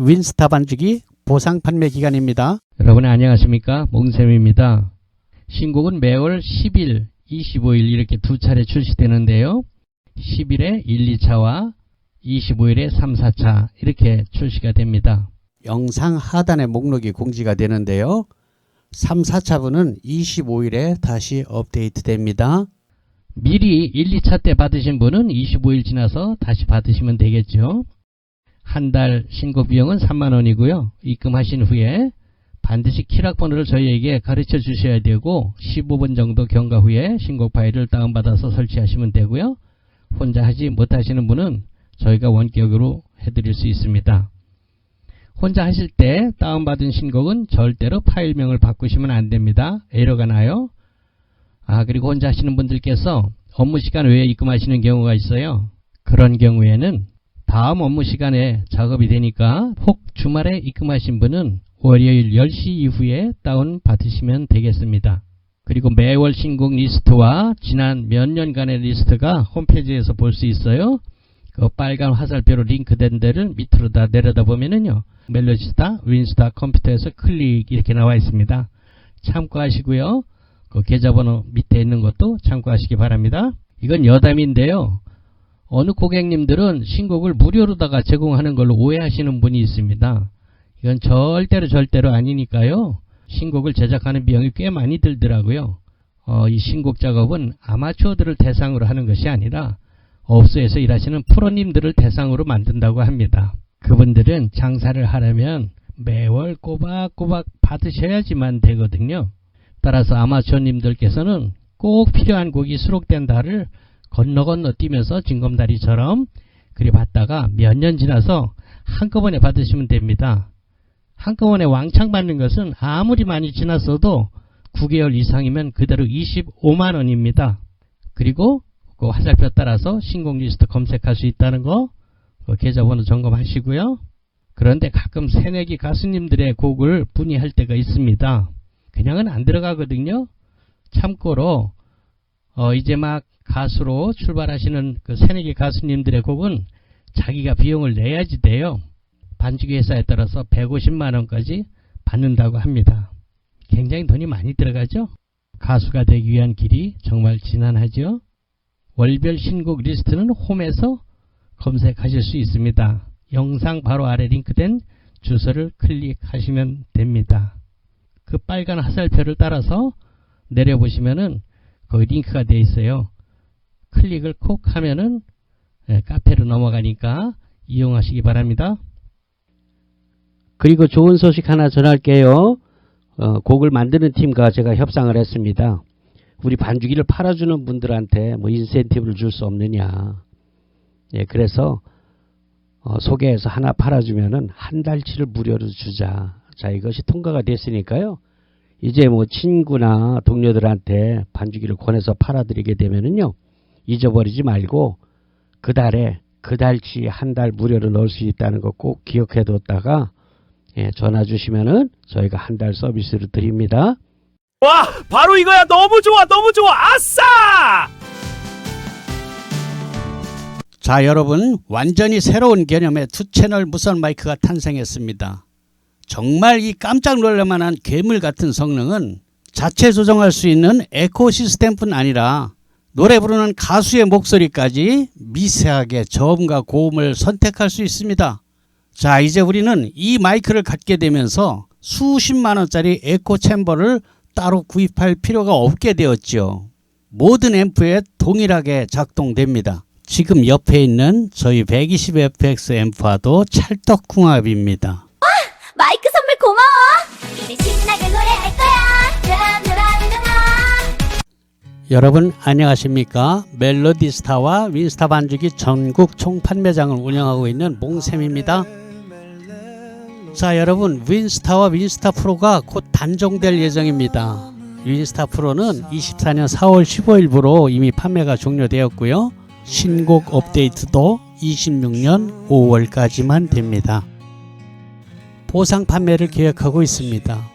윈스타 반죽이 보상 판매 기간입니다. 여러분 안녕하십니까, 몽쌤입니다. 신곡은 매월 10일, 25일 이렇게 두 차례 출시되는데요. 10일에 1, 2차와 25일에 3, 4차 이렇게 출시가 됩니다. 영상 하단에 목록이 공지가 되는데요. 3, 4차분은 25일에 다시 업데이트 됩니다. 미리 1, 2차 때 받으신 분은 25일 지나서 다시 받으시면 되겠죠. 한 달 신곡 비용은 3만원이고요. 입금하신 후에 반드시 키락번호를 저희에게 가르쳐 주셔야 되고 15분 정도 경과 후에 신곡 파일을 다운받아서 설치하시면 되고요. 혼자 하지 못하시는 분은 저희가 원격으로 해드릴 수 있습니다. 혼자 하실 때 다운받은 신곡은 절대로 파일명을 바꾸시면 안됩니다. 에러가 나요. 그리고 혼자 하시는 분들께서 업무 시간 외에 입금하시는 경우가 있어요. 그런 경우에는 다음 업무 시간에 작업이 되니까 혹 주말에 입금하신 분은 월요일 10시 이후에 다운 받으시면 되겠습니다. 그리고 매월 신곡 리스트와 지난 몇 년간의 리스트가 홈페이지에서 볼 수 있어요. 그 빨간 화살표로 링크된 데를 밑으로 다 내려다 보면은요, 멜로디스타, 윈스타 컴퓨터에서 클릭 이렇게 나와 있습니다. 참고하시고요. 그 계좌번호 밑에 있는 것도 참고하시기 바랍니다. 이건 여담인데요. 어느 고객님들은 신곡을 무료로다가 제공하는 걸로 오해하시는 분이 있습니다. 이건 절대로 아니니까요. 신곡을 제작하는 비용이 꽤 많이 들더라고요. 이 신곡 작업은 아마추어들을 대상으로 하는 것이 아니라 업소에서 일하시는 프로님들을 대상으로 만든다고 합니다. 그분들은 장사를 하려면 매월 꼬박꼬박 받으셔야지만 되거든요. 따라서 아마추어님들께서는 꼭 필요한 곡이 수록된 달을 건너 뛰면서 징검다리처럼 그리 받다가 몇 년 지나서 한꺼번에 받으시면 됩니다. 한꺼번에 왕창 받는 것은 아무리 많이 지났어도 9개월 이상이면 그대로 25만원입니다. 그리고 그 화살표 따라서 신곡 리스트 검색할 수 있다는 거, 그 계좌번호 점검하시고요. 그런데 가끔 새내기 가수님들의 곡을 문의할 때가 있습니다. 그냥은 안 들어가거든요. 참고로 이제 막 가수로 출발하시는 그 새내기 가수님들의 곡은 자기가 비용을 내야지 돼요. 반죽 회사에 따라서 150만원까지 받는다고 합니다. 굉장히 돈이 많이 들어가죠. 가수가 되기 위한 길이 정말 지난하죠. 월별 신곡 리스트는 홈에서 검색하실 수 있습니다. 영상 바로 아래 링크된 주소를 클릭하시면 됩니다. 그 빨간 화살표를 따라서 내려보시면은 거기 링크가 되어 있어요. 클릭을 콕 하면은 카페로 넘어가니까 이용하시기 바랍니다. 그리고 좋은 소식 하나 전할게요. 곡을 만드는 팀과 제가 협상을 했습니다. 우리 반죽이를 팔아주는 분들한테 뭐 인센티브를 줄 수 없느냐. 그래서 소개해서 하나 팔아주면은 한 달치를 무료로 주자. 자, 이것이 통과가 됐으니까요. 이제 뭐 친구나 동료들한테 반죽이를 권해서 팔아드리게 되면은요, 잊어버리지 말고 그 달에 그 달치 한 달 무료로 넣을 수 있다는 거 꼭 기억해뒀다가 전화 주시면은 저희가 한 달 서비스를 드립니다. 와, 바로 이거야. 너무 좋아, 너무 좋아. 아싸! 자, 여러분, 완전히 새로운 개념의 투 채널 무선 마이크가 탄생했습니다. 정말 이 깜짝 놀랄만한 괴물 같은 성능은 자체 조정할 수 있는 에코 시스템뿐 아니라 노래 부르는 가수의 목소리까지 미세하게 저음과 고음을 선택할 수 있습니다. 자, 이제 우리는 이 마이크를 갖게 되면서 수십만원짜리 에코 챔버를 따로 구입할 필요가 없게 되었죠. 모든 앰프에 동일하게 작동됩니다. 지금 옆에 있는 저희 120fx 앰프와도 찰떡궁합입니다. 마이크 선물 고마워. 이제 신나게 노래할 거야. 여러분 안녕하십니까. 멜로디스타와 윈스타 반죽이 전국 총판매장을 운영하고 있는 몽쌤입니다. 자, 여러분, 윈스타와 윈스타 프로가 곧 단종될 예정입니다. 윈스타 프로는 24년 4월 15일부로 이미 판매가 종료되었고요. 신곡 업데이트도 26년 5월까지만 됩니다. 보상 판매를 계획하고 있습니다.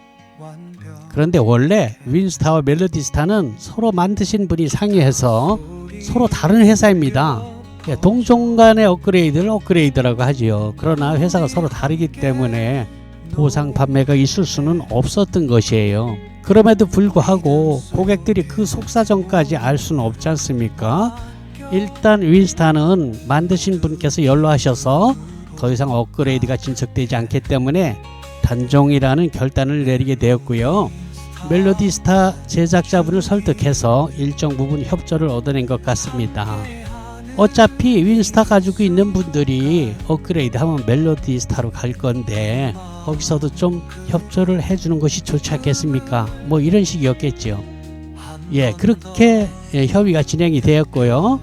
그런데 원래 윈스타와 멜로디스타는 서로 만드신 분이 상의해서 서로 다른 회사입니다. 동종 간의 업그레이드를 업그레이드라고 하지요. 그러나 회사가 서로 다르기 때문에 보상 판매가 있을 수는 없었던 것이에요. 그럼에도 불구하고 고객들이 그 속사정까지 알 수는 없지 않습니까? 일단 윈스타는 만드신 분께서 연로하셔서 더 이상 업그레이드가 진척되지 않기 때문에 단종이라는 결단을 내리게 되었고요. 멜로디스타 제작자분을 설득해서 일정 부분 협조를 얻어낸 것 같습니다. 어차피 윈스타 가지고 있는 분들이 업그레이드 하면 멜로디스타로 갈 건데 거기서도 좀 협조를 해주는 것이 좋지 않겠습니까? 뭐 이런 식이었겠죠. 예, 그렇게 협의가 진행이 되었고요.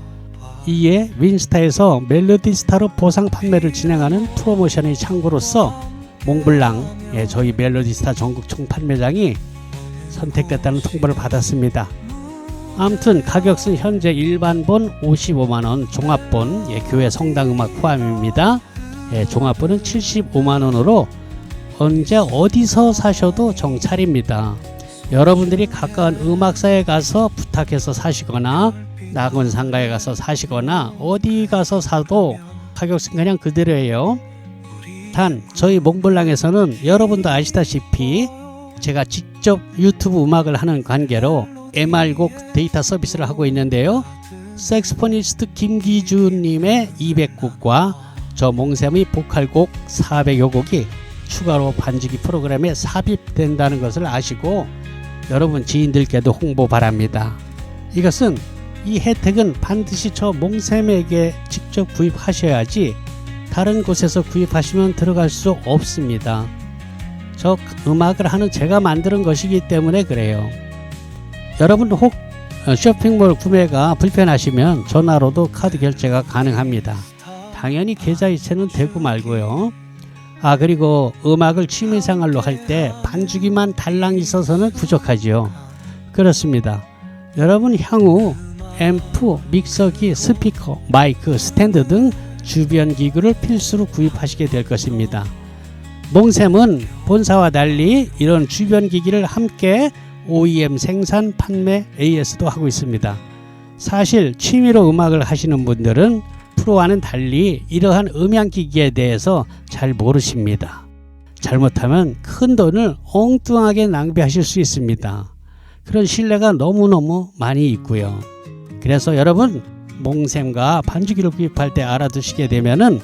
이에 윈스타에서 멜로디스타로 보상 판매를 진행하는 프로모션의 창구로서 몽블랑, 저희 멜로디스타 전국 총판매장이 선택됐다는 통보를 받았습니다. 아무튼 가격은 현재 일반본 55만원, 종합본, 교회 성당음악 포함입니다. 종합본은 75만원으로 언제 어디서 사셔도 정찰입니다. 여러분들이 가까운 음악사에 가서 부탁해서 사시거나 낙원 상가에 가서 사시거나 어디 가서 사도 가격은 그냥 그대로예요. 단 저희 몽블랑에서는 여러분도 아시다시피 제가 직접 유튜브 음악을 하는 관계로 MR곡 데이터 서비스를 하고 있는데요. 색스포니스트 김기준님의 200곡과 저 몽샘의 보컬곡 400여 곡이 추가로 반주기 프로그램에 삽입된다는 것을 아시고 여러분 지인들께도 홍보 바랍니다. 이것은 이 혜택은 반드시 저 몽샘에게 직접 구입하셔야지 다른 곳에서 구입하시면 들어갈 수 없습니다. 저 음악을 하는 제가 만드는 것이기 때문에 그래요. 여러분 혹 쇼핑몰 구매가 불편하시면 전화로도 카드 결제가 가능합니다. 당연히 계좌이체는 되고 말고요. 그리고 음악을 취미생활로 할 때 반주기만 달랑 있어서는 부족하지요. 그렇습니다. 여러분 향후 앰프, 믹서기, 스피커, 마이크, 스탠드 등 주변 기구를 필수로 구입하시게 될 것입니다. 몽샘은 본사와 달리 이런 주변 기기를 함께 OEM 생산, 판매, AS도 하고 있습니다. 사실 취미로 음악을 하시는 분들은 프로와는 달리 이러한 음향기기에 대해서 잘 모르십니다. 잘못하면 큰 돈을 엉뚱하게 낭비하실 수 있습니다. 그런 신뢰가 너무너무 많이 있고요. 그래서 여러분 몽샘과 반주기를 구입할 때 알아두시게 되면은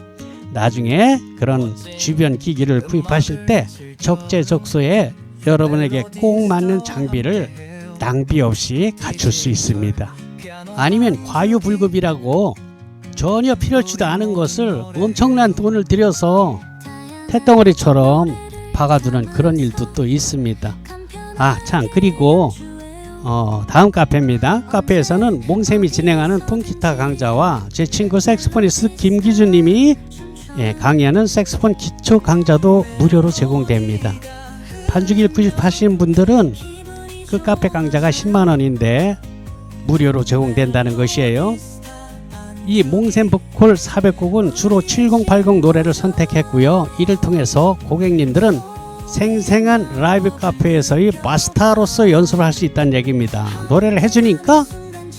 나중에 그런 주변 기기를 구입하실 때 적재적소에 여러분에게 꼭 맞는 장비를 낭비 없이 갖출 수 있습니다. 아니면 과유불급이라고 전혀 필요하지도 않은 것을 엄청난 돈을 들여서 태덩어리처럼 박아두는 그런 일도 또 있습니다. 참 그리고 다음 카페입니다. 카페에서는 몽샘이 진행하는 통기타 강좌와 제 친구 색스포니스트 김기준님이 강의하는 색스폰 기초 강좌도 무료로 제공됩니다. 반주기를 구입하시는 분들은 그 카페 강좌가 10만원인데 무료로 제공된다는 것이에요. 이 몽샘 보컬 400곡은 주로 7080 노래를 선택했고요. 이를 통해서 고객님들은 생생한 라이브 카페에서의 마스터로서 연습을 할 수 있다는 얘기입니다. 노래를 해주니까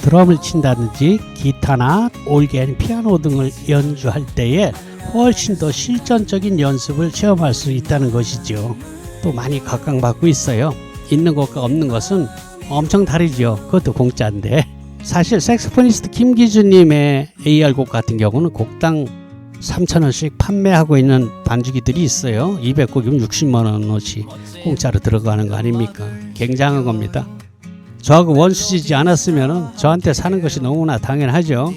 드럼을 친다든지 기타나 올겐, 피아노 등을 연주할 때에 훨씬 더 실전적인 연습을 체험할 수 있다는 것이죠. 또 많이 각광받고 있어요. 있는 것과 없는 것은 엄청 다르죠. 그것도 공짜인데. 사실 색스포니스트 김기준님의 AR곡 같은 경우는 곡당 3,000원씩 판매하고 있는 반주기들이 있어요. 200곡이면 60만원어치 공짜로 들어가는 거 아닙니까? 굉장한 겁니다. 저하고 원수지지 않았으면 저한테 사는 것이 너무나 당연하죠.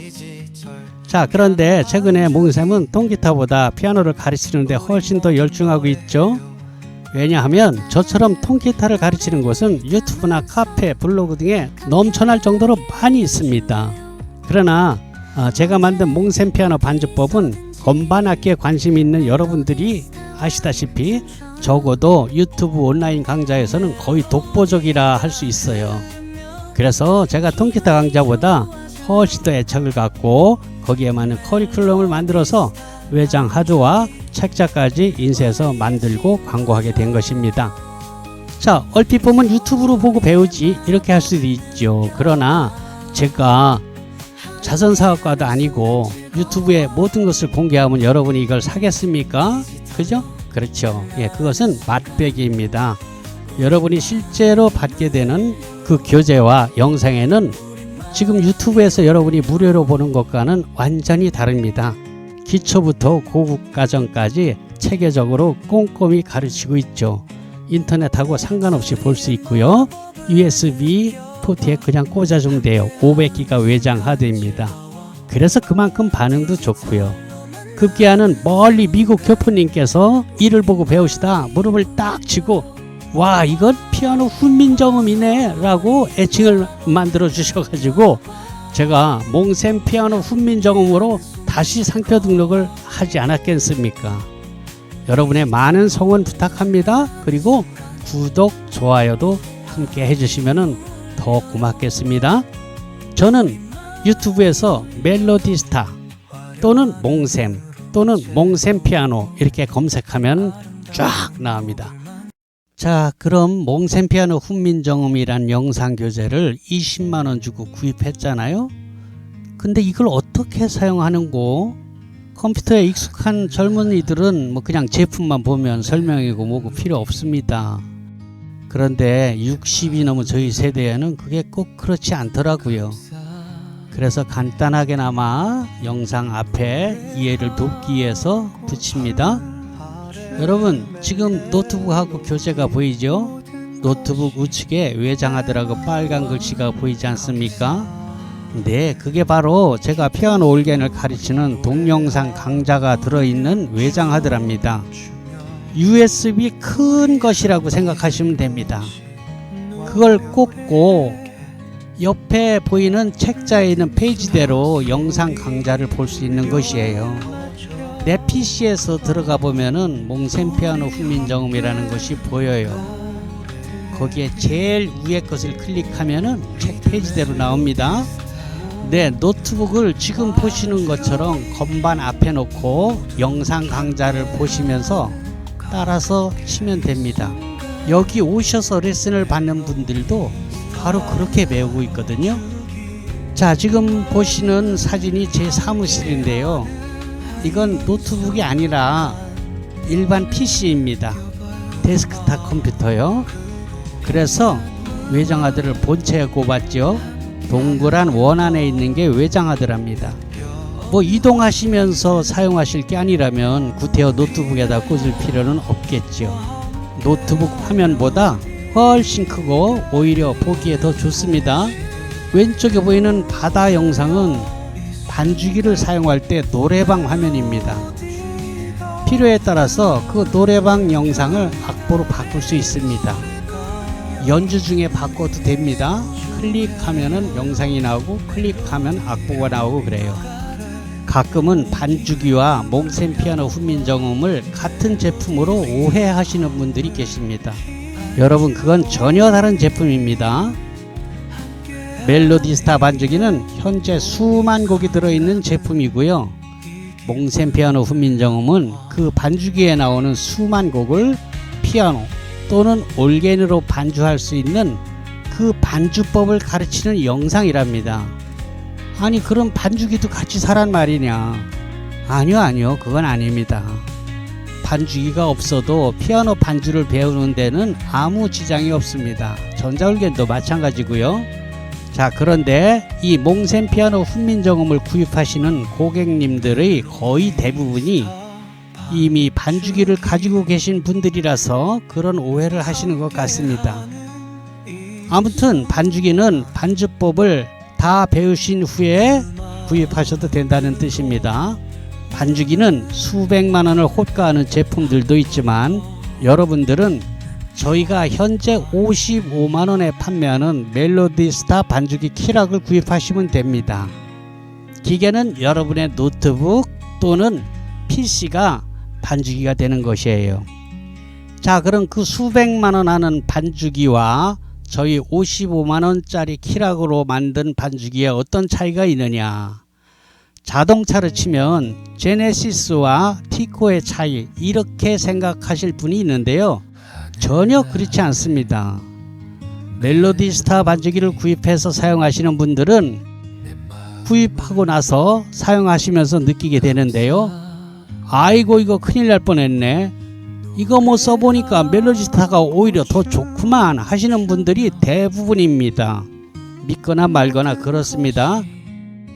자, 그런데 최근에 몽샘은 통기타보다 피아노를 가르치는데 훨씬 더 열중하고 있죠. 왜냐하면 저처럼 통기타를 가르치는 곳은 유튜브나 카페, 블로그 등에 넘쳐날 정도로 많이 있습니다. 그러나 제가 만든 몽샘 피아노 반주법은 건반 악기에 관심 있는 여러분들이 아시다시피 적어도 유튜브 온라인 강좌에서는 거의 독보적이라 할 수 있어요. 그래서 제가 통기타 강좌보다 훨씬 더 애착을 갖고 거기에 맞는 커리큘럼을 만들어서 외장 하드와 책자까지 인쇄해서 만들고 광고하게 된 것입니다. 자, 얼핏 보면 유튜브로 보고 배우지 이렇게 할 수도 있죠. 그러나 제가 자선사업가도 아니고 유튜브에 모든 것을 공개하면 여러분이 이걸 사겠습니까? 그죠? 그렇죠. 예, 그것은 맛배기입니다. 여러분이 실제로 받게 되는 그 교재와 영상에는 지금 유튜브에서 여러분이 무료로 보는 것과는 완전히 다릅니다. 기초부터 고급 과정까지 체계적으로 꼼꼼히 가르치고 있죠. 인터넷하고 상관없이 볼 수 있고요. USB 포트에 그냥 꽂아주면 돼요. 500기가 외장 하드입니다. 그래서 그만큼 반응도 좋고요. 급기야는 멀리 미국 교포님께서 이를 보고 배우시다 무릎을 딱 치고 와 이건 피아노 훈민정음이네 라고 애칭을 만들어 주셔가지고 제가 몽샘 피아노 훈민정음으로 다시 상표 등록을 하지 않았겠습니까? 여러분의 많은 성원 부탁합니다. 그리고 구독, 좋아요도 함께 해주시면 더 고맙겠습니다. 저는 유튜브에서 멜로디스타 또는 몽샘 또는 몽샘 피아노 이렇게 검색하면 쫙 나옵니다. 자, 그럼 몽샘 피아노 훈민정음이란 영상 교재를 20만원 주고 구입했잖아요. 근데 이걸 어떻게 사용하는고? 컴퓨터에 익숙한 젊은이들은 뭐 그냥 제품만 보면 설명이고 뭐고 필요 없습니다. 그런데 60이 넘은 저희 세대에는 그게 꼭 그렇지 않더라고요. 그래서 간단하게나마 영상 앞에 이해를 돕기 위해서 붙입니다. 여러분 지금 노트북하고 교재가 보이죠? 노트북 우측에 외장하드라고 빨간 글씨가 보이지 않습니까? 네, 그게 바로 제가 피아노 올겐을 가르치는 동영상 강좌가 들어있는 외장하드랍니다. USB 큰 것이라고 생각하시면 됩니다. 그걸 꽂고 옆에 보이는 책자에 있는 페이지대로 영상 강좌를 볼 수 있는 것이에요. 내 PC에서 들어가 보면은 몽샘 피아노 훈민정음이라는 것이 보여요. 거기에 제일 위에 것을 클릭하면은 책 페이지대로 나옵니다. 네, 노트북을 지금 보시는 것처럼 건반 앞에 놓고 영상 강좌를 보시면서 따라서 치면 됩니다. 여기 오셔서 레슨을 받는 분들도 바로 그렇게 배우고 있거든요. 자, 지금 보시는 사진이 제 사무실인데요. 이건 노트북이 아니라 일반 PC입니다. 데스크탑 컴퓨터요. 그래서 외장하드를 본체에 꼽았죠. 동그란 원 안에 있는 게 외장하드랍니다. 뭐 이동하시면서 사용하실 게 아니라면 구태여 노트북에다 꽂을 필요는 없겠죠. 노트북 화면보다 훨씬 크고 오히려 보기에 더 좋습니다. 왼쪽에 보이는 바다 영상은 반주기를 사용할 때 노래방 화면입니다. 필요에 따라서 그 노래방 영상을 악보로 바꿀 수 있습니다. 연주 중에 바꿔도 됩니다. 클릭하면은 영상이 나오고 클릭하면 악보가 나오고 그래요. 가끔은 반주기와 몽샘 피아노 훈민정음을 같은 제품으로 오해하시는 분들이 계십니다. 여러분 그건 전혀 다른 제품입니다. 멜로디스타 반주기는 현재 수만 곡이 들어있는 제품이고요. 몽샘 피아노 훈민정음은 그 반주기에 나오는 수만 곡을 피아노 또는 올겐으로 반주할 수 있는 그 반주법을 가르치는 영상이랍니다. 아니 그럼 반주기도 같이 사란 말이냐? 아니요 그건 아닙니다. 반주기가 없어도 피아노 반주를 배우는 데는 아무 지장이 없습니다. 전자올겐도 마찬가지고요. 자, 그런데 이 몽샘 피아노 훈민정음을 구입하시는 고객님들의 거의 대부분이 이미 반주기를 가지고 계신 분들이라서 그런 오해를 하시는 것 같습니다. 아무튼 반주기는 반주법을 다 배우신 후에 구입하셔도 된다는 뜻입니다. 반주기는 수백만 원을 호가하는 제품들도 있지만 여러분들은 저희가 현재 55만 원에 판매하는 멜로디스타 반주기 키락을 구입하시면 됩니다. 기계는 여러분의 노트북 또는 PC가 반주기가 되는 것이에요. 자, 그럼 그 수백만 원 하는 반주기와 저희 55만 원짜리 키락으로 만든 반주기에 어떤 차이가 있느냐? 자동차를 치면 제네시스와 티코의 차이 이렇게 생각하실 분이 있는데요. 전혀 그렇지 않습니다. 멜로디스타 반주기를 구입해서 사용하시는 분들은 구입하고 나서 사용하시면서 느끼게 되는데요. 아이고 이거 큰일 날 뻔했네. 이거 뭐 써보니까 멜로디스타가 오히려 더 좋구만 하시는 분들이 대부분입니다. 믿거나 말거나 그렇습니다.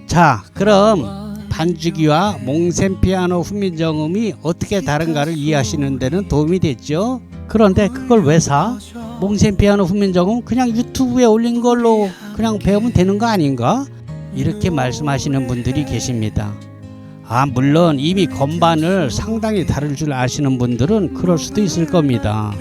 자, 그럼 반주기와 몽셈 피아노 훈민정음이 어떻게 다른가를 이해하시는 데는 도움이 됐죠. 그런데 그걸 왜 사? 몽셈 피아노 훈민정음 그냥 유튜브에 올린 걸로 그냥 배우면 되는 거 아닌가? 이렇게 말씀하시는 분들이 계십니다. 물론 이미 건반을 상당히 다룰 줄 아시는 분들은 그럴 수도 있을 겁니다.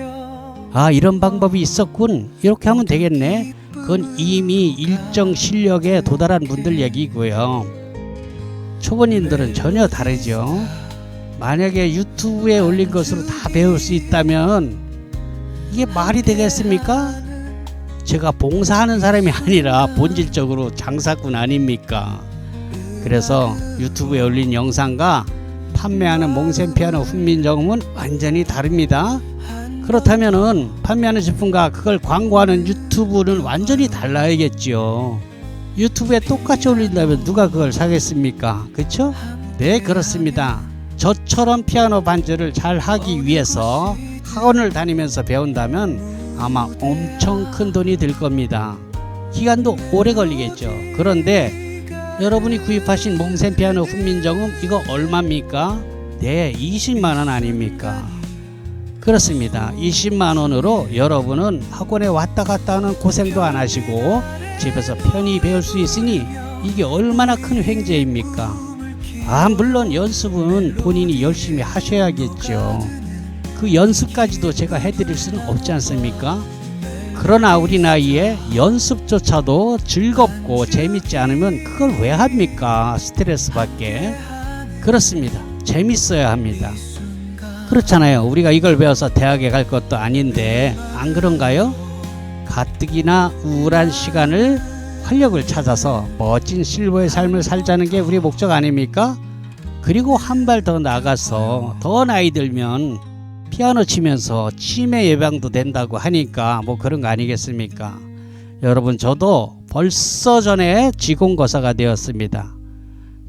이런 방법이 있었군. 이렇게 하면 되겠네. 그건 이미 일정 실력에 도달한 분들 얘기고요. 초보님들은 전혀 다르죠. 만약에 유튜브에 올린 것으로 다 배울 수 있다면 이게 말이 되겠습니까? 제가 봉사하는 사람이 아니라 본질적으로 장사꾼 아닙니까? 그래서 유튜브에 올린 영상과 판매하는 몽셈 피아노 훈민정음은 완전히 다릅니다. 그렇다면은 판매하는 제품과 그걸 광고하는 유튜브는 완전히 달라야겠죠. 유튜브에 똑같이 올린다면 누가 그걸 사겠습니까? 그렇죠? 네, 그렇습니다. 저처럼 피아노 반주를 잘 하기 위해서 학원을 다니면서 배운다면 아마 엄청 큰 돈이 들 겁니다. 기간도 오래 걸리겠죠. 그런데 여러분이 구입하신 몽셈 피아노 훈민정음 이거 얼마입니까? 네, 20만원 아닙니까? 그렇습니다. 20만원으로 여러분은 학원에 왔다 갔다 하는 고생도 안 하시고 집에서 편히 배울 수 있으니 이게 얼마나 큰 횡재입니까? 물론 연습은 본인이 열심히 하셔야겠죠. 그 연습까지도 제가 해드릴 수는 없지 않습니까? 그러나 우리 나이에 연습조차도 즐겁고 재밌지 않으면 그걸 왜 합니까? 스트레스 받게. 그렇습니다. 재밌어야 합니다. 그렇잖아요. 우리가 이걸 배워서 대학에 갈 것도 아닌데 안 그런가요? 가뜩이나 우울한 시간을 활력을 찾아서 멋진 실버의 삶을 살자는 게 우리 목적 아닙니까? 그리고 한 발 더 나가서 더 나이 들면 피아노 치면서 치매 예방도 된다고 하니까 뭐 그런 거 아니겠습니까? 여러분, 저도 벌써 전에 지공거사가 되었습니다.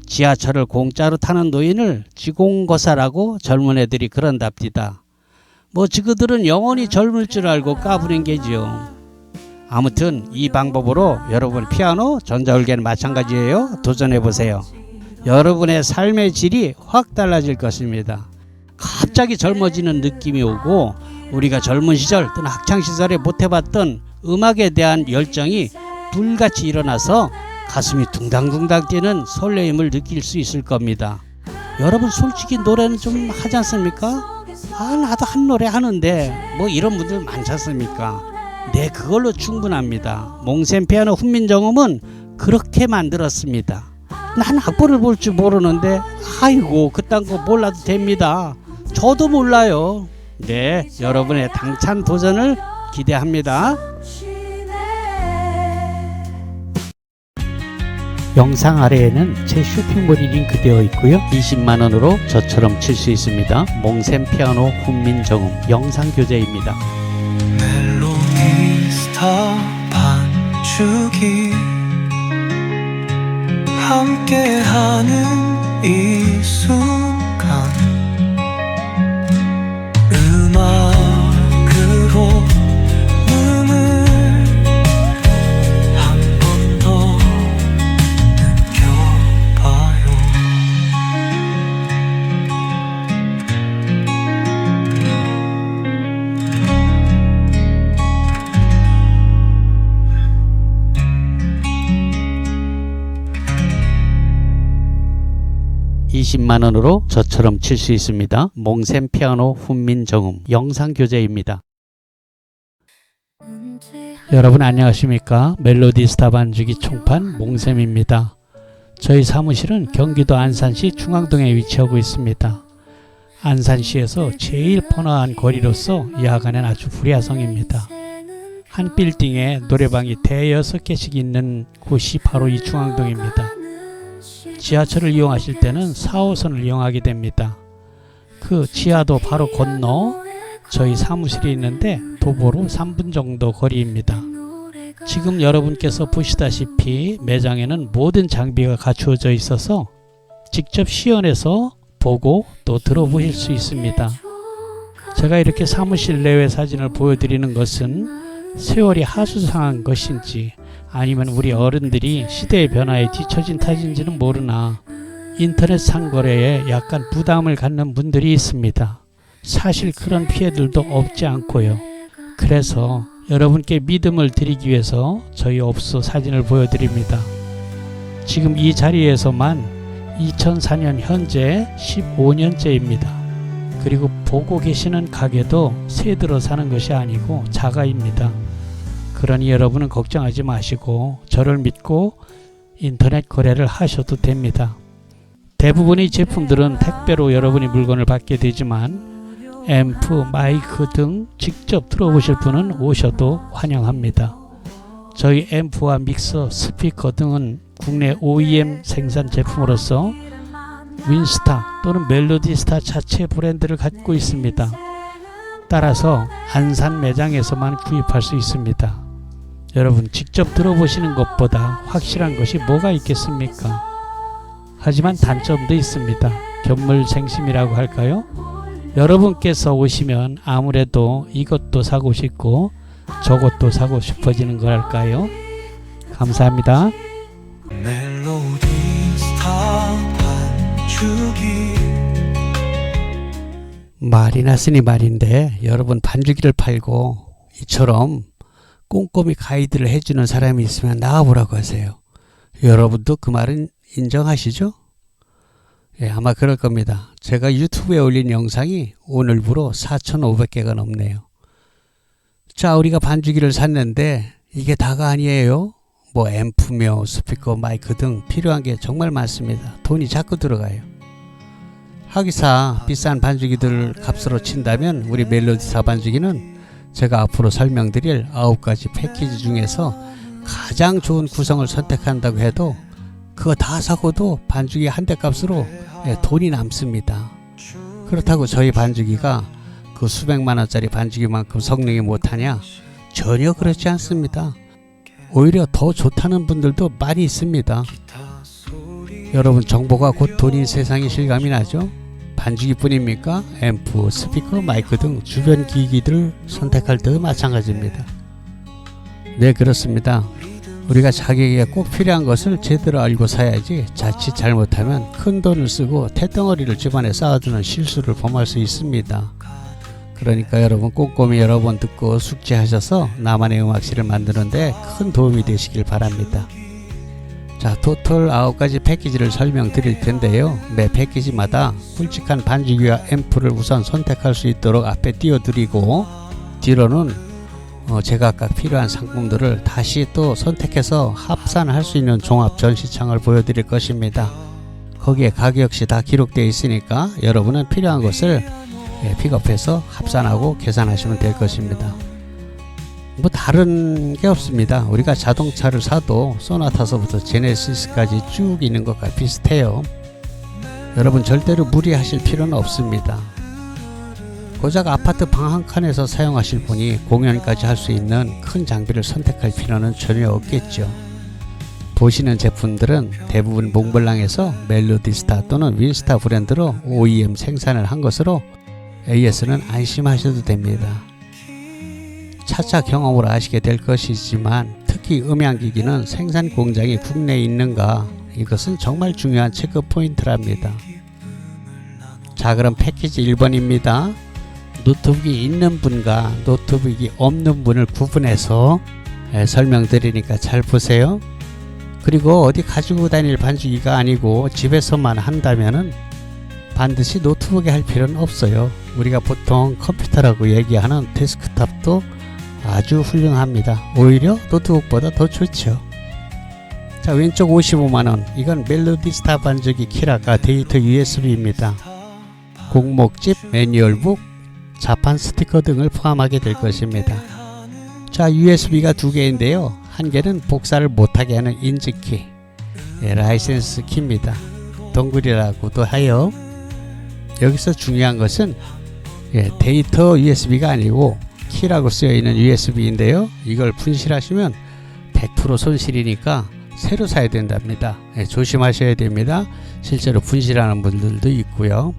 지하철을 공짜로 타는 노인을 지공거사라고 젊은 애들이 그런답니다. 뭐 지그들은 영원히 젊을 줄 알고 까부는 게지요. 아무튼 이 방법으로 여러분 피아노, 전자올게는 마찬가지예요. 도전해보세요. 여러분의 삶의 질이 확 달라질 것입니다. 갑자기 젊어지는 느낌이 오고 우리가 젊은 시절 또는 학창시절에 못해봤던 음악에 대한 열정이 불같이 일어나서 가슴이 둥당둥당 뛰는 설레임을 느낄 수 있을 겁니다. 여러분 솔직히 노래는 좀 하지 않습니까? 나도 한 노래 하는데 뭐 이런 분들 많지 않습니까? 네, 그걸로 충분합니다. 몽셈 피아노 훈민정음은 그렇게 만들었습니다. 난 악보를 볼 줄 모르는데 아이고 그딴 거 몰라도 됩니다. 저도 몰라요. 네, 여러분의 당찬 도전을 기대합니다. 영상 아래에는 제 쇼핑몰이 링크되어 있고요. 20만원으로 저처럼 칠 수 있습니다. 몽셈 피아노 훈민정음 영상 교재입니다. 멜로디스타 반주기 함께하는 이 순간 음악으로 눈을 한 번 더 느껴봐요. (20만원으로) 저처럼 칠 수 있습니다. 몽셈 피아노 훈민정음 영상 교재입니다. 여러분 안녕하십니까? 멜로디스타 반주기 총판 몽셈입니다. 저희 사무실은 경기도 안산시 중앙동에 위치하고 있습니다. 안산시에서 제일 번화한 거리로서 야간엔 아주 불야성입니다. 한 빌딩에 노래방이 대여섯 개씩 있는 곳이 바로 이 중앙동입니다. 지하철을 이용하실 때는 4호선을 이용하게 됩니다. 그 지하도 바로 건너 저희 사무실이 있는데 도보로 3분 정도 거리입니다. 지금 여러분께서 보시다시피 매장에는 모든 장비가 갖추어져 있어서 직접 시연해서 보고 또 들어보실 수 있습니다. 제가 이렇게 사무실 내외 사진을 보여드리는 것은 세월이 하수상한 것인지 아니면 우리 어른들이 시대의 변화에 뒤처진 탓인지는 모르나 인터넷 상거래에 약간 부담을 갖는 분들이 있습니다. 사실 그런 피해들도 없지 않고요. 그래서 여러분께 믿음을 드리기 위해서 저희 업소 사진을 보여드립니다. 지금 이 자리에서만 2004년 현재 15년째입니다. 그리고 보고 계시는 가게도 새 들어 사는 것이 아니고 자가입니다. 그러니 여러분은 걱정하지 마시고 저를 믿고 인터넷 거래를 하셔도 됩니다. 대부분의 제품들은 택배로 여러분이 물건을 받게 되지만 앰프, 마이크 등 직접 들어보실 분은 오셔도 환영합니다. 저희 앰프와 믹서, 스피커 등은 국내 OEM 생산 제품으로서 윈스타 또는 멜로디스타 자체 브랜드를 갖고 있습니다. 따라서 안산 매장에서만 구입할 수 있습니다. 여러분 직접 들어보시는 것보다 확실한 것이 뭐가 있겠습니까? 하지만 단점도 있습니다. 견물생심이라고 할까요? 여러분께서 오시면 아무래도 이것도 사고 싶고 저것도 사고 싶어지는 거랄까요? 감사합니다. 멜로디 스타 반죽이 말이 났으니 말인데 여러분 반죽기를 팔고 이처럼 꼼꼼히 가이드를 해주는 사람이 있으면 나와보라고 하세요. 여러분도 그 말은 인정하시죠? 예, 아마 그럴 겁니다. 제가 유튜브에 올린 영상이 오늘부로 4,500개가 넘네요. 자, 우리가 반죽기를 샀는데 이게 다가 아니에요. 뭐 앰프며 스피커, 마이크 등 필요한 게 정말 많습니다. 돈이 자꾸 들어가요. 하기사 비싼 반죽기들 값으로 친다면 우리 멜로디스타 반죽기는 제가 앞으로 설명드릴 9가지 패키지 중에서 가장 좋은 구성을 선택한다고 해도 그거 다 사고도 반죽기 한 대 값으로 돈이 남습니다. 그렇다고 저희 반죽기가 그 수백만 원짜리 반죽기만큼 성능이 못하냐? 전혀 그렇지 않습니다. 오히려 더 좋다는 분들도 많이 있습니다. 여러분 정보가 곧 돈인 세상이 실감이 나죠? 반죽기 뿐입니까? 앰프, 스피커, 마이크 등 주변 기기들을 선택할 때도 마찬가지입니다. 네, 그렇습니다. 우리가 자기에게 꼭 필요한 것을 제대로 알고 사야지 자칫 잘못하면 큰 돈을 쓰고 태덩어리를 집안에 쌓아두는 실수를 범할 수 있습니다. 그러니까 여러분 꼼꼼히 여러 번 듣고 숙지하셔서 나만의 음악실을 만드는데 큰 도움이 되시길 바랍니다. 자, 토탈 9가지 패키지를 설명드릴 텐데요. 매 패키지마다 굵직한 반죽기와 앰프를 우선 선택할 수 있도록 앞에 띄워드리고 뒤로는 제각각 필요한 상품들을 다시 또 선택해서 합산할 수 있는 종합 전시창을 보여드릴 것입니다. 거기에 가격 역시 다 기록되어 있으니까 여러분은 필요한 것을 픽업해서 합산하고 계산하시면 될 것입니다. 뭐 다른 게 없습니다. 우리가 자동차를 사도 소나타서부터 제네시스까지 쭉 있는 것과 비슷해요. 여러분 절대로 무리하실 필요는 없습니다. 고작 아파트 방 한 칸에서 사용하실 분이 공연까지 할 수 있는 큰 장비를 선택할 필요는 전혀 없겠죠. 보시는 제품들은 대부분 몽블랑에서 멜로디스타 또는 윈스타 브랜드로 OEM 생산을 한 것으로 AS는 안심하셔도 됩니다. 차차 경험으로 아시게 될 것이지만 특히 음향기기는 생산 공장이 국내에 있는가, 이것은 정말 중요한 체크 포인트랍니다. 자, 그럼 패키지 1번입니다. 노트북이 있는 분과 노트북이 없는 분을 구분해서 설명드리니까 잘 보세요. 그리고 어디 가지고 다닐 반죽기가 아니고 집에서만 한다면은 반드시 노트북에 할 필요는 없어요. 우리가 보통 컴퓨터라고 얘기하는 데스크탑도 아주 훌륭합니다. 오히려 노트북보다 더 좋죠. 자, 왼쪽 55만원, 이건 멜로디스타 반죽기 키라가 데이터 USB입니다. 공목집, 매뉴얼북, 자판 스티커 등을 포함하게 될 것입니다. 자, USB가 두 개인데요. 한 개는 복사를 못하게 하는 인증키, 라이센스 키입니다. 동글이라고도 하여. 여기서 중요한 것은 데이터 USB가 아니고 키라고 쓰여있는 USB인데요. 이걸 분실하시면 100% 손실이니까 새로 사야 된답니다. 예, 조심하셔야 됩니다. 실제로 분실하는 분들도 있고요.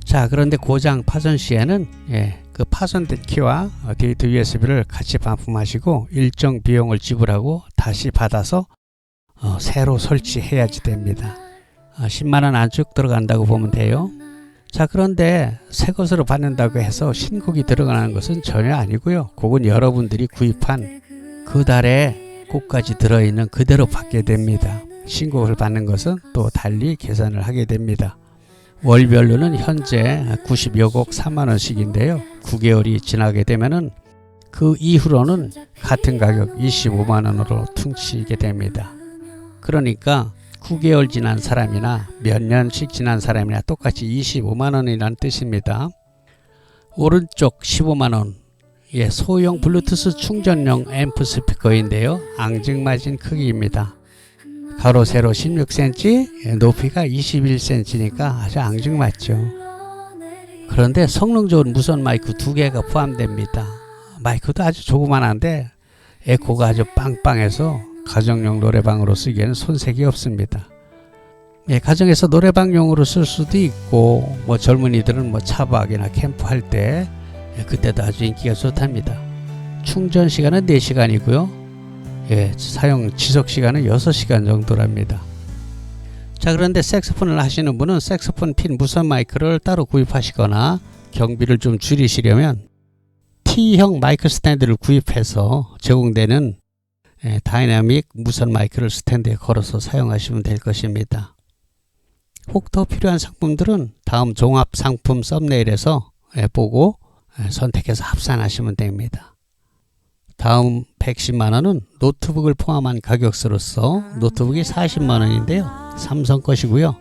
자, 그런데 고장 파손 시에는 그 파손된 키와 데이터 USB를 같이 반품하시고 일정 비용을 지불하고 다시 받아서 새로 설치해야지 됩니다. 10만원 안쪽 들어간다고 보면 돼요. 자, 그런데 새 것으로 받는다고 해서 신곡이 들어가는 것은 전혀 아니고요. 그건 여러분들이 구입한 그 달에 곡까지 들어있는 그대로 받게 됩니다. 신곡을 받는 것은 또 달리 계산을 하게 됩니다. 월별로는 현재 90여 곡 3만원씩인데요. 9개월이 지나게 되면은 그 이후로는 같은 가격 25만원으로 퉁치게 됩니다. 그러니까 9개월 지난 사람이나 몇 년씩 지난 사람이나 똑같이 25만원이라는 뜻입니다. 오른쪽 15만원 소형 블루투스 충전용 앰프 스피커인데요. 앙증맞은 크기입니다. 가로 세로 16cm, 높이가 21cm니까 아주 앙증맞죠. 그런데 성능 좋은 무선 마이크 2개가 포함됩니다. 마이크도 아주 조그만한데 에코가 아주 빵빵해서 가정용 노래방으로 쓰기에는 손색이 없습니다. 가정에서 노래방용으로 쓸 수도 있고 젊은이들은 차박이나 캠프할 때 그때도 아주 인기가 좋답니다. 충전 시간은 4시간이고요. 사용 지속 시간은 6시간 정도랍니다. 자, 그런데 색소폰을 하시는 분은 색소폰 핀 무선 마이크를 따로 구입하시거나 경비를 좀 줄이시려면 T형 마이크 스탠드를 구입해서 제공되는 다이나믹 무선 마이크를 스탠드에 걸어서 사용하시면 될 것입니다. 혹 더 필요한 상품들은 다음 종합 상품 썸네일에서 보고 선택해서 합산하시면 됩니다. 다음 110만원은 노트북을 포함한 가격으로서 노트북이 40만원인데요. 삼성 것이고요.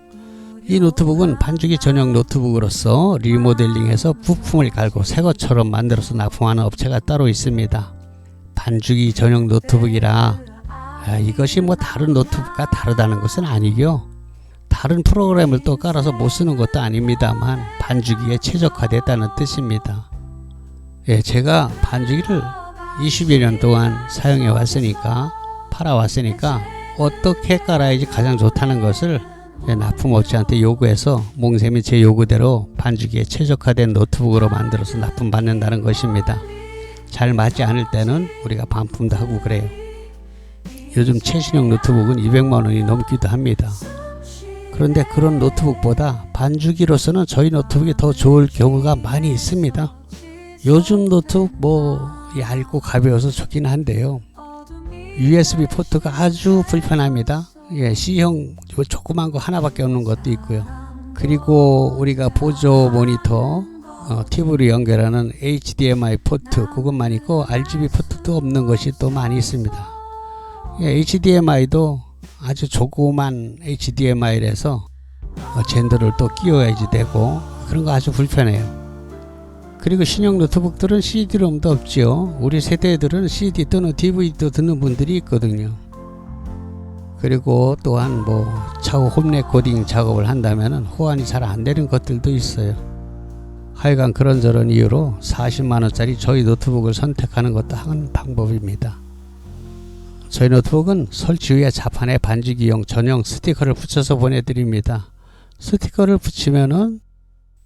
이 노트북은 반죽이 전용 노트북으로서 리모델링해서 부품을 갈고 새 것처럼 만들어서 납품하는 업체가 따로 있습니다. 반죽이 전용 노트북이라 이것이 다른 노트북과 다르다는 것은 아니고요. 다른 프로그램을 또 깔아서 못 쓰는 것도 아닙니다만 반죽이에 최적화됐다는 뜻입니다. 제가 반죽이를 20여 년 동안 사용해 왔으니까 팔아왔으니까 어떻게 깔아야지 가장 좋다는 것을 납품업체한테 요구해서 몽셈이 제 요구대로 반죽이에 최적화된 노트북으로 만들어서 납품받는다는 것입니다. 잘 맞지 않을 때는 우리가 반품도 하고 그래요. 요즘 최신형 노트북은 200만원이 넘기도 합니다. 그런데 그런 노트북보다 반죽이로서는 저희 노트북이 더 좋을 경우가 많이 있습니다. 요즘 노트북 얇고 가벼워서 좋긴 한데요. USB 포트가 아주 불편합니다. C형 조그만 거 하나밖에 없는 것도 있고요. 그리고 우리가 보조 모니터 TV로 연결하는 HDMI 포트 그것만 있고 RGB 포트도 없는 것이 또 많이 있습니다. HDMI도 아주 조그만 HDMI라서 젠더를 또 끼워야지 되고 그런 거 아주 불편해요. 그리고 신형 노트북들은 CD-롬도 없죠. 우리 세대들은 CD 또는 DVD도 듣는 분들이 있거든요. 그리고 또한 차후 홈 레코딩 작업을 한다면 호환이 잘 안 되는 것들도 있어요. 하여간 그런저런 이유로 40만원짜리 저희 노트북을 선택하는 것도 한 방법입니다. 저희 노트북은 설치 후에 자판에 반죽이용 전용 스티커를 붙여서 보내드립니다. 스티커를 붙이면은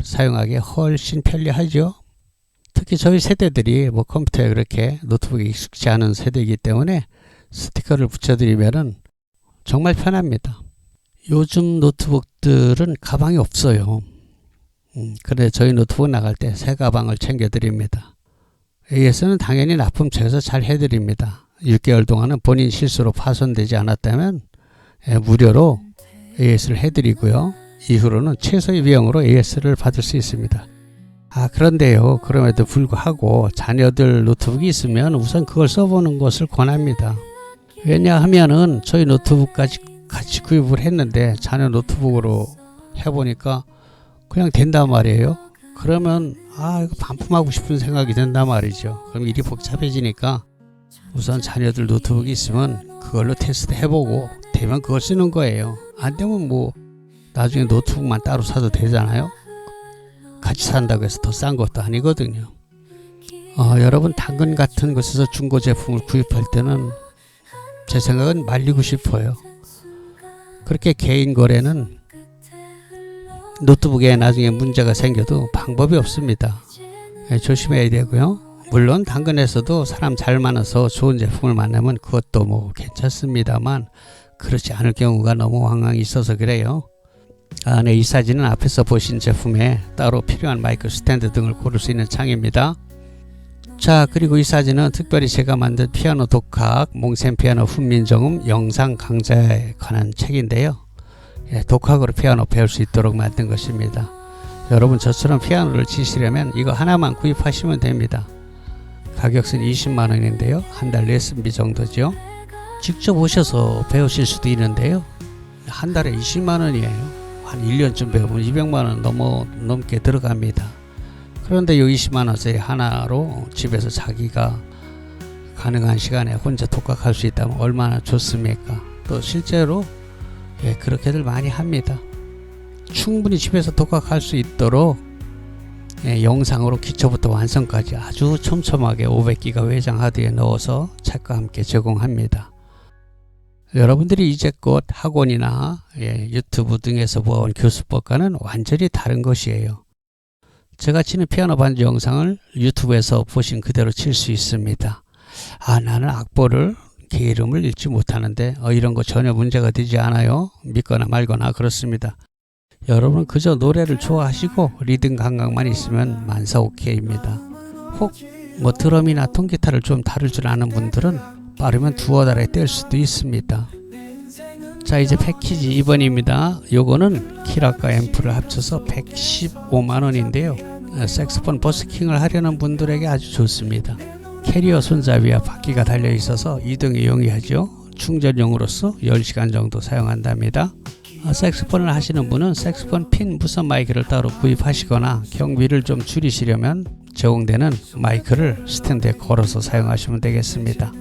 사용하기 훨씬 편리하죠. 특히 저희 세대들이 컴퓨터에 그렇게 노트북에 익숙지 않은 세대이기 때문에 스티커를 붙여드리면은 정말 편합니다. 요즘 노트북들은 가방이 없어요. 그런데 저희 노트북 나갈 때 새 가방을 챙겨드립니다. AS는 당연히 납품처에서 잘 해드립니다. 6개월 동안은 본인 실수로 파손되지 않았다면 무료로 AS를 해드리고요. 이후로는 최소의 비용으로 AS를 받을 수 있습니다. 그런데요, 그럼에도 불구하고 자녀들 노트북이 있으면 우선 그걸 써보는 것을 권합니다. 왜냐하면은 저희 노트북까지 같이 구입을 했는데 자녀 노트북으로 해보니까 그냥 된단 말이에요. 그러면 이거 반품하고 싶은 생각이 든단 말이죠. 그럼 일이 복잡해지니까 우선 자녀들 노트북이 있으면 그걸로 테스트 해보고 되면 그걸 쓰는 거예요. 안 되면 나중에 노트북만 따로 사도 되잖아요. 같이 산다고 해서 더 싼 것도 아니거든요. 여러분 당근 같은 곳에서 중고 제품을 구입할 때는 제 생각은 말리고 싶어요. 그렇게 개인 거래는 노트북에 나중에 문제가 생겨도 방법이 없습니다. 조심해야 되고요. 물론 당근에서도 사람 잘 많아서 좋은 제품을 만나면 그것도 뭐 괜찮습니다만 그렇지 않을 경우가 너무 황당히 있어서 그래요. 네, 이 사진은 앞에서 보신 제품에 따로 필요한 마이크 스탠드 등을 고를 수 있는 창입니다. 자, 그리고 이 사진은 특별히 제가 만든 피아노 독학 몽센 피아노 훈민정음 영상 강좌에 관한 책인데요. 독학으로 피아노 배울 수 있도록 만든 것입니다. 여러분 저처럼 피아노를 치시려면 이거 하나만 구입하시면 됩니다. 가격은 20만원인데요. 한 달 레슨비 정도죠. 직접 오셔서 배우실 수도 있는데요. 한 달에 20만원이에요. 한 1년쯤 배우면 200만원 넘게 들어갑니다. 그런데 이 20만원짜리 하나로 집에서 자기가 가능한 시간에 혼자 독학할 수 있다면 얼마나 좋습니까? 또 실제로 그렇게들 많이 합니다. 충분히 집에서 독학할 수 있도록 영상으로 기초부터 완성까지 아주 촘촘하게 500기가 외장 하드에 넣어서 책과 함께 제공합니다. 여러분들이 이제껏 학원이나 유튜브 등에서 보아온 교수법과는 완전히 다른 것이에요. 제가 치는 피아노 반주 영상을 유튜브에서 보신 그대로 칠 수 있습니다. 나는 악보를 게으름을 읽지 못하는데 이런 거 전혀 문제가 되지 않아요. 믿거나 말거나 그렇습니다. 여러분은 그저 노래를 좋아하시고 리듬 감각만 있으면 만사 오케이입니다. 혹 뭐 드럼이나 통기타를 좀 다룰 줄 아는 분들은 빠르면 두어 달에 뗄 수도 있습니다. 자, 이제 패키지 2번입니다. 요거는 키락과 앰프를 합쳐서 115만원인데요. 색소폰 버스킹을 하려는 분들에게 아주 좋습니다. 캐리어 손잡이와 바퀴가 달려 있어서 이동이 용이하죠. 충전용으로서 10시간 정도 사용한답니다. 색소폰을 하시는 분은 색소폰 핀 무선 마이크를 따로 구입하시거나 경비를 좀 줄이시려면 제공되는 마이크를 스탠드에 걸어서 사용하시면 되겠습니다.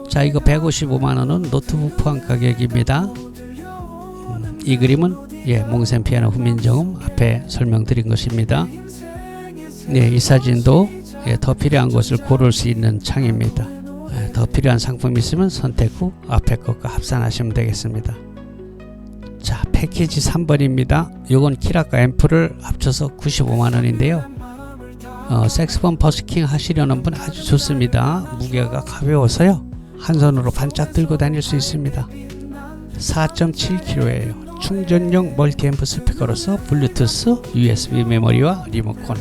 자, 이거 155만원은 노트북 포함 가격입니다. 이 그림은 몽센 피아노 훈민정음 앞에 설명드린 것입니다. 이 사진도 더 필요한 것을 고를 수 있는 창입니다. 더 필요한 상품이 있으면 선택 후 앞에 것과 합산하시면 되겠습니다. 자, 패키지 3번입니다. 요건 키락과 앰프를 합쳐서 95만원인데요. 색소폰 버스킹 하시려는 분 아주 좋습니다. 무게가 가벼워서요. 한 손으로 반짝 들고 다닐 수 있습니다. 4.7kg예요. 충전용 멀티앰프 스피커로서 블루투스, USB 메모리와 리모컨,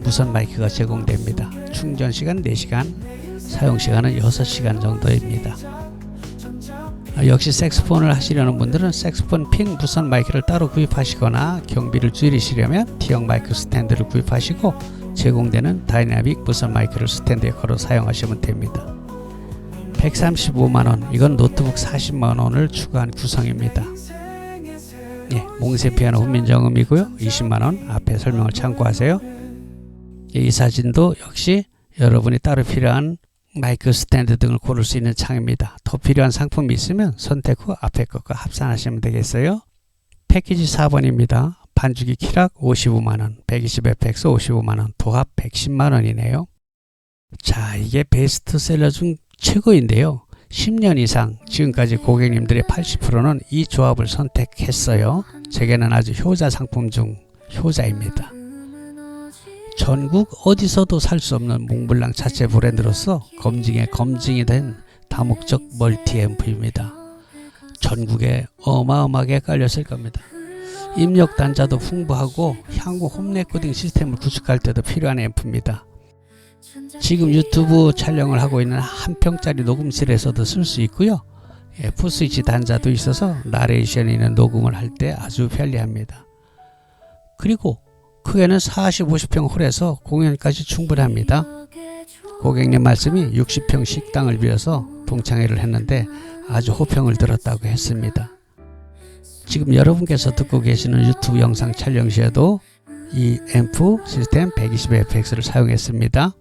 무선 마이크가 제공됩니다. 충전 시간 4시간, 사용 시간은 6시간 정도입니다. 역시 색소폰을 하시려는 분들은 색소폰 핀 무선 마이크를 따로 구입하시거나 경비를 줄이시려면 T형 마이크 스탠드를 구입하시고 제공되는 다이나믹 무선 마이크를 스탠드에 걸어 사용하시면 됩니다. 135만원, 이건 노트북 40만원을 추가한 구성입니다. 몽센 피아노 훈민정음이고요. 20만원, 앞에 설명을 참고하세요. 이 사진도 역시 여러분이 따로 필요한 마이크 스탠드 등을 고를 수 있는 창입니다. 더 필요한 상품이 있으면 선택 후 앞에 것과 합산하시면 되겠어요. 패키지 4번입니다. 반주기 키락 55만원, 120fx 55만원, 도합 110만원이네요. 자, 이게 베스트셀러 중 최고인데요. 10년 이상 지금까지 고객님들의 80%는 이 조합을 선택했어요. 제게는 아주 효자 상품 중 효자입니다. 전국 어디서도 살 수 없는 몽블랑 자체 브랜드로서 검증이 된 다목적 멀티앰프입니다. 전국에 어마어마하게 깔렸을 겁니다. 입력 단자도 풍부하고 향후 홈 레코딩 시스템을 구축할 때도 필요한 앰프입니다. 지금 유튜브 촬영을 하고 있는 한 평짜리 녹음실에서도 쓸 수 있고요. 풋스위치 단자도 있어서 나레이션이 있는 녹음을 할 때 아주 편리합니다. 그리고 크게는 40, 50평 홀에서 공연까지 충분합니다. 고객님 말씀이 60평 식당을 빌어서 동창회를 했는데 아주 호평을 들었다고 했습니다. 지금 여러분께서 듣고 계시는 유튜브 영상 촬영 시에도 이 앰프 시스템 120fx를 사용했습니다.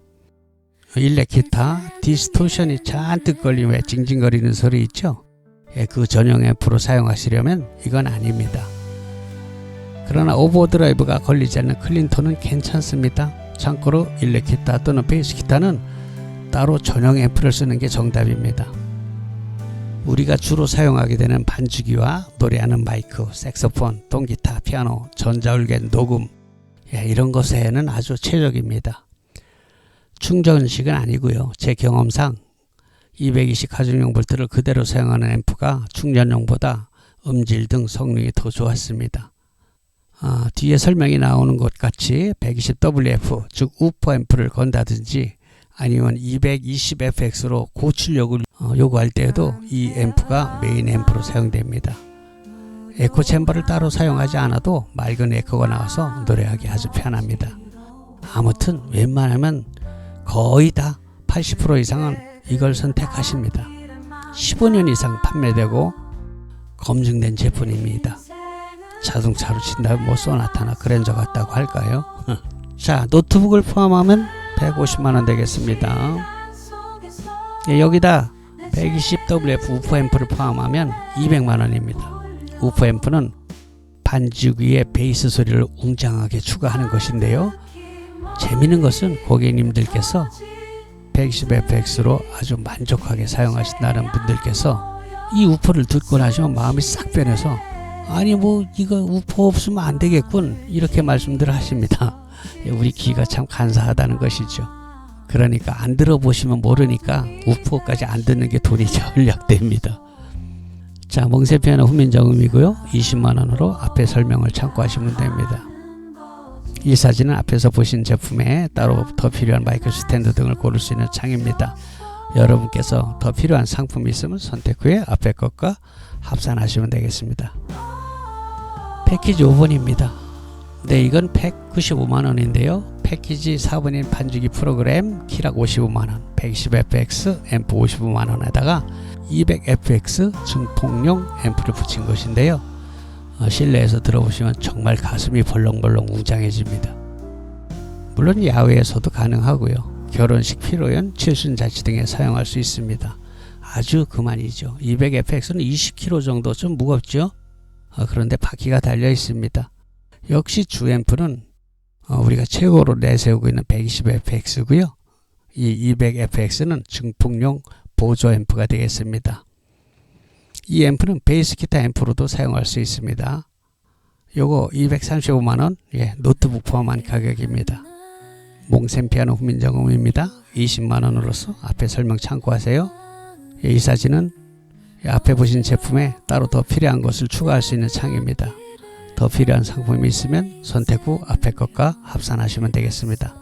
일렉 기타 디스토션이 잔뜩 걸리면 왜 징징거리는 소리 있죠? 그 전용 앰프로 사용하시려면 이건 아닙니다. 그러나 오버드라이브가 걸리지 않는 클린톤은 괜찮습니다. 참고로 일렉 기타 또는 베이스 기타는 따로 전용 앰프를 쓰는 게 정답입니다. 우리가 주로 사용하게 되는 반주기와 노래하는 마이크, 색소폰, 통기타, 피아노, 전자올겐, 녹음 이런 것에는 아주 최적입니다. 충전식은 아니고요. 제 경험상 220 가정용 볼트를 그대로 사용하는 앰프가 충전용보다 음질 등 성능이 더 좋았습니다. 뒤에 설명이 나오는 것 같이 120WF 즉 우퍼 앰프를 건다든지 아니면 220FX로 고출력을 요구할 때에도 이 앰프가 메인 앰프로 사용됩니다. 에코 챔버를 따로 사용하지 않아도 맑은 에코가 나와서 노래하기 아주 편합니다. 아무튼 웬만하면 거의 다 80% 이상은 이걸 선택하십니다. 15년 이상 판매되고 검증된 제품입니다. 자동차로 친다면 뭐 소나타나 그랜저 같다고 할까요? 자, 노트북을 포함하면 150만원 되겠습니다. 여기다 120WF 우퍼 앰프를 포함하면 200만원입니다. 우퍼 앰프는 반주기의 베이스 소리를 웅장하게 추가하는 것인데요. 재미있는 것은 고객님들께서 120FX로 아주 만족하게 사용하신다는 분들께서 이 우퍼를 듣고 나시면 마음이 싹 변해서 아니 뭐 이거 우퍼 없으면 안 되겠군 이렇게 말씀들 하십니다. 우리 귀가 참 간사하다는 것이죠. 그러니까 안 들어보시면 모르니까 우퍼까지 안 듣는 게 돈이 절약됩니다. 자, 몽세 피아노 후면정음이고요. 20만원으로 앞에 설명을 참고하시면 됩니다. 이 사진은 앞에서 보신 제품에 따로 더 필요한 마이크 스탠드 등을 고를 수 있는 창입니다. 여러분께서 더 필요한 상품이 있으면 선택 후에 앞에 것과 합산하시면 되겠습니다. 패키지 5번입니다. 네, 이건 195만원인데요. 패키지 4번인 반주기 프로그램 키락 55만원, 120FX 앰프 55만원에다가 200FX 증폭용 앰프를 붙인 것인데요. 실내에서 들어보시면 정말 가슴이 벌렁벌렁 웅장해집니다. 물론 야외에서도 가능하고요. 결혼식 피로연, 칠순자치 등에 사용할 수 있습니다. 아주 그만이죠. 200FX는 20kg 정도 좀 무겁죠. 그런데 바퀴가 달려 있습니다. 역시 주 앰프는 우리가 최고로 내세우고 있는 120FX고요. 이 200FX는 증폭용 보조 앰프가 되겠습니다. 이 앰프는 베이스 기타 앰프로도 사용할 수 있습니다. 요거 235만원, 노트북 포함한 가격입니다. 몽센 피아노 후면정음입니다. 20만원으로서 앞에 설명 참고하세요. 이 사진은 앞에 보신 제품에 따로 더 필요한 것을 추가할 수 있는 창입니다. 더 필요한 상품이 있으면 선택 후 앞에 것과 합산하시면 되겠습니다.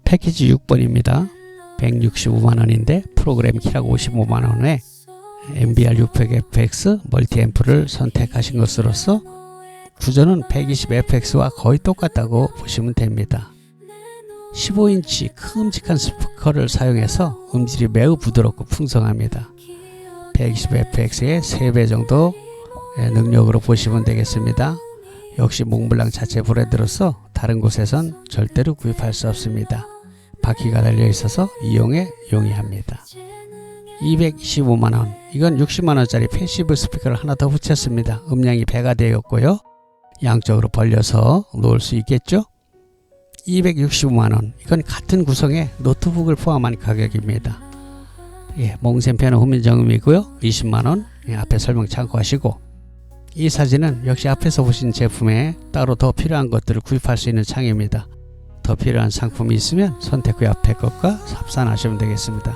패키지 6번입니다. 165만원인데 프로그램 키락 55만원에 MBR 600FX 멀티앰프를 선택하신 것으로서 구조는 120FX와 거의 똑같다고 보시면 됩니다. 15인치 큼직한 스피커를 사용해서 음질이 매우 부드럽고 풍성합니다. 120FX의 3배 정도 능력으로 보시면 되겠습니다. 역시 몽블랑 자체 브랜드로서 다른 곳에선 절대로 구입할 수 없습니다. 바퀴가 달려 있어서 이용에 용이합니다. 225만원, 이건 60만원짜리 패시브 스피커를 하나 더 붙였습니다. 음량이 배가 되었고요. 양쪽으로 벌려서 놓을 수 있겠죠. 265만원, 이건 같은 구성의 노트북을 포함한 가격입니다. 몽센 피아노 후면정음이고요. 20만원, 앞에 설명 참고하시고, 이 사진은 역시 앞에서 보신 제품에 따로 더 필요한 것들을 구입할 수 있는 창입니다. 더 필요한 상품이 있으면 선택 후 앞에 것과 합산하시면 되겠습니다.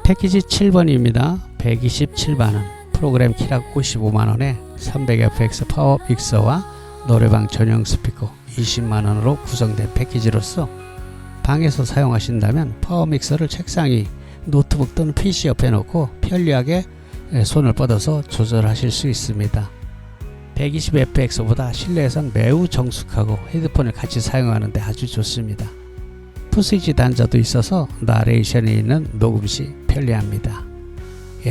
패키지 7번입니다. 127만원, 프로그램 키락 55만원에 300FX 파워 믹서와 노래방 전용 스피커 20만원으로 구성된 패키지로서 방에서 사용하신다면 파워 믹서를 책상 위, 노트북 또는 PC 옆에 놓고 편리하게 손을 뻗어서 조절하실 수 있습니다. 120FX보다 실내에선 매우 정숙하고 헤드폰을 같이 사용하는데 아주 좋습니다. 푸스위치 단자도 있어서 나레이션이 있는 녹음 시 편리합니다.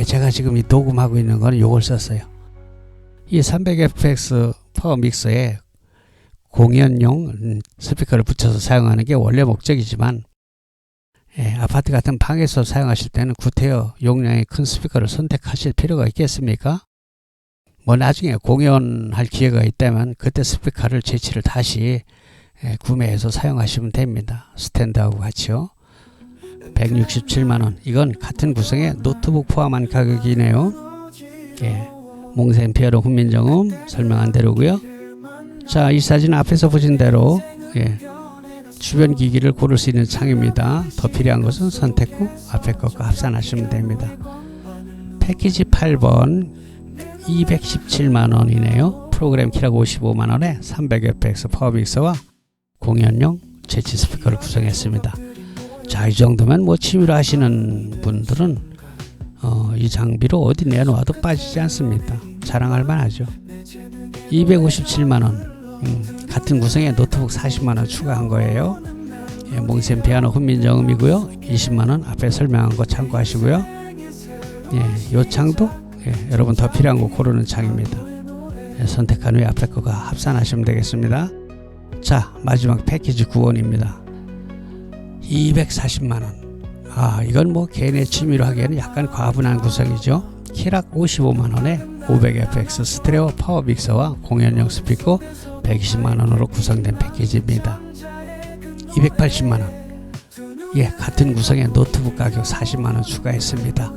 제가 지금 이 녹음하고 있는 건 이걸 썼어요. 이 300FX 파워 믹서에 공연용 스피커를 붙여서 사용하는 게 원래 목적이지만 아파트 같은 방에서 사용하실 때는 구태여 용량이 큰 스피커를 선택하실 필요가 있겠습니까? 뭐 나중에 공연할 기회가 있다면 그때 스피커를 재치를 다시 구매해서 사용하시면 됩니다. 스탠드하고 같이요. 167만원. 이건 같은 구성의 노트북 포함한 가격이네요. 예, 몽센 피아노 훈민정음 설명한 대로고요. 자, 이 사진 앞에서 보신 대로 예, 주변 기기를 고를 수 있는 창입니다. 더 필요한 것은 선택 후 앞에 것과 합산하시면 됩니다. 패키지 8번 217만원이네요. 프로그램 키락 55만원에 300fx 파워믹서와 공연용 재치 스피커를 구성했습니다. 자, 이 정도면 뭐 취미로 하시는 분들은 이 장비로 어디 내놓아도 빠지지 않습니다. 자랑할 만하죠. 257만원. 같은 구성에 노트북 40만원 추가한 거예요. 예, 몽센 피아노 훈민정음이고요. 20만원 앞에 설명한 거 참고하시고요. 예, 요 창도 여러분 더 필요한 거 고르는 창입니다. 예, 선택한 후에 앞에 거가 합산하시면 되겠습니다. 자, 마지막 패키지 9원입니다. 240만원. 아, 이건 뭐 개인의 취미로 하기에는 약간 과분한 구성이죠. 키락 55만원에 500fx 스테레오 파워 믹서와 공연용 스피커 120만원으로 구성된 패키지입니다. 280만원. 예, 같은 구성의 노트북 가격 40만원 추가했습니다.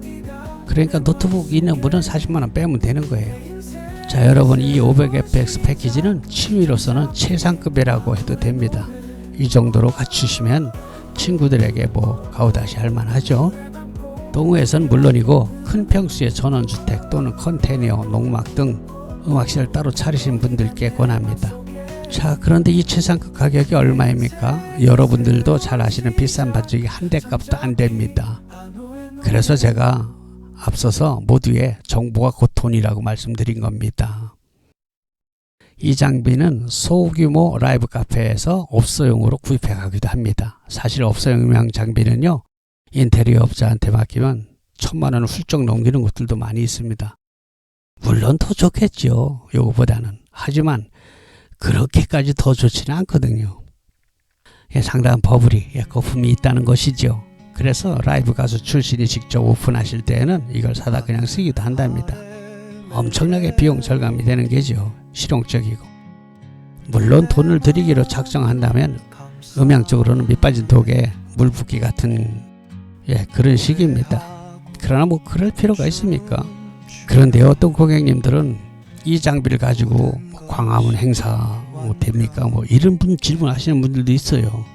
그러니까 노트북 있는 분은 40만원 빼면 되는 거예요. 자, 여러분, 이 500fx 패키지는 취미로서는 최상급이라고 해도 됩니다. 이 정도로 갖추시면 친구들에게 뭐 가오다시 할 만하죠. 동호회선 물론이고 큰 평수의 전원주택 또는 컨테이너, 농막 등 음악실 따로 차리신 분들께 권합니다. 자, 그런데 이 최상급 가격이 얼마입니까? 여러분들도 잘 아시는 비싼 반죽이 한 대 값도 안 됩니다. 그래서 제가 앞서서 모두의 정보가 곧 돈이라고 말씀드린 겁니다. 이 장비는 소규모 라이브 카페에서 업소용으로 구입해 가기도 합니다. 사실 업소용 장비는요, 인테리어 업자한테 맡기면 1000만원을 훌쩍 넘기는 곳들도 많이 있습니다. 물론 더 좋겠죠, 요거보다는. 하지만 그렇게까지 더 좋지는 않거든요. 예, 상당한 버블이, 거품이 있다는 것이죠. 그래서 라이브 가수 출신이 직접 오픈하실 때에는 이걸 사다 그냥 쓰기도 한답니다. 엄청나게 비용 절감이 되는 게죠. 실용적이고. 물론 돈을 들이기로 작정한다면 음향적으로는 밑빠진 독에 물 붓기 같은 그런 식입니다. 그러나 뭐 그럴 필요가 있습니까? 그런데 어떤 고객님들은 이 장비를 가지고 광화문 행사 됩니까? 뭐 이런 분 질문하시는 분들도 있어요.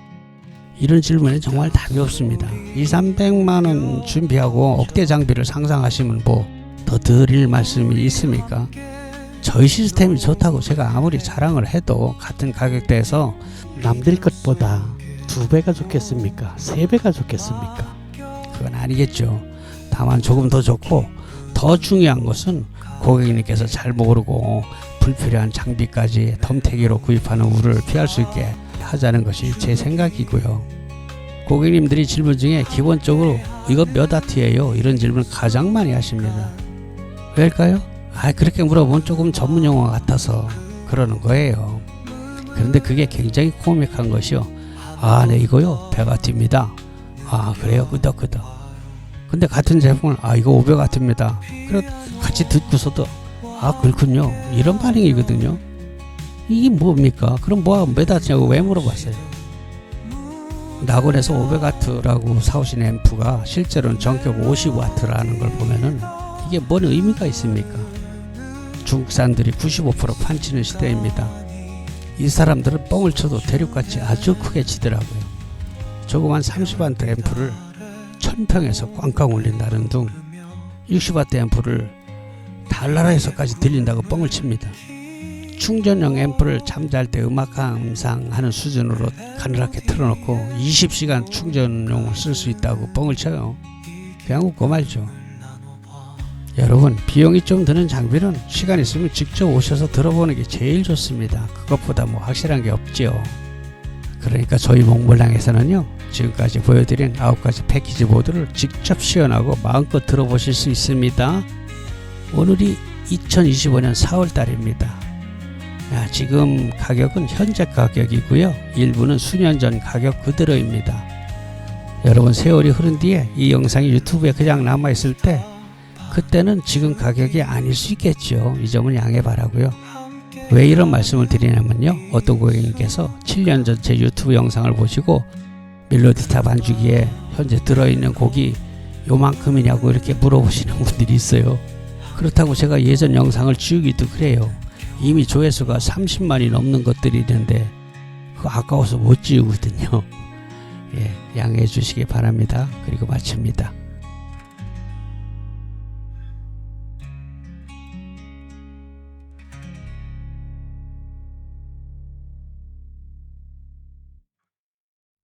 이런 질문에 정말 답이 없습니다. 200~300만원 준비하고 억대 장비를 상상하시면 뭐 더 드릴 말씀이 있습니까? 저희 시스템이 좋다고 제가 아무리 자랑을 해도 같은 가격대에서 남들 것보다 2배가 좋겠습니까? 3배가 좋겠습니까? 그건 아니겠죠. 다만 조금 더 좋고, 더 중요한 것은 고객님께서 잘 모르고 불필요한 장비까지 덤태기로 구입하는 우려를 피할 수 있게 하자는 것이 제 생각이고요. 고객님들이 질문 중에 기본적으로 이거 몇 와트예요? 이런 질문 가장 많이 하십니다. 왜일까요? 그렇게 물어보면 조금 전문 용어 같아서 그러는 거예요. 그런데 그게 굉장히 코믹한 것이요. 네, 이거요 100와트입니다. 그래요? 끄덕끄덕. 근데 같은 제품을 이거 500와트입니다. 그래 같이 듣고서도 그렇군요. 이런 반응이거든요. 이게 뭡니까? 그럼 몇 와트냐고 왜 물어봤어요? 낙원에서 500와트라고 사오신 앰프가 실제로는 전격 50와트라는 걸 보면은 이게 뭔 의미가 있습니까? 중국산들이 95% 판치는 시대입니다. 이 사람들은 뻥을 쳐도 대륙같이 아주 크게 치더라고요. 조그만 30와트 앰프를 1000평에서 꽝꽝 울린다는 둥, 60와트 앰프를 달나라에서까지 들린다고 뻥을 칩니다. 충전용 앰프를 잠잘 때 음악 감상하는 수준으로 가늘하게 틀어놓고 20시간 충전용을 쓸 수 있다고 뻥을 쳐요. 그냥 웃고 말죠. 여러분, 비용이 좀 드는 장비는 시간 있으면 직접 오셔서 들어보는 게 제일 좋습니다. 그것보다 뭐 확실한 게 없죠. 그러니까 저희 몽블랑에서는요, 지금까지 보여드린 9가지 패키지 모드를 직접 시연하고 마음껏 들어보실 수 있습니다. 오늘이 2025년 4월달입니다. 지금 가격은 현재 가격이고요. 일부는 수년 전 가격 그대로입니다. 여러분, 세월이 흐른 뒤에 이 영상이 유튜브에 그냥 남아있을 때 그때는 지금 가격이 아닐 수 있겠죠. 이 점은 양해 바라고요. 왜 이런 말씀을 드리냐면요, 어떤 고객님께서 7년 전 제 유튜브 영상을 보시고 멜로디타 반주기에 현재 들어있는 곡이 요만큼이냐고 이렇게 물어보시는 분들이 있어요. 그렇다고 제가 예전 영상을 지우기도 그래요. 이미 조회수가 30만이 넘는 것들이 있는데 그거 아까워서 못 지우거든요. 예, 양해해 주시기 바랍니다. 그리고 마칩니다.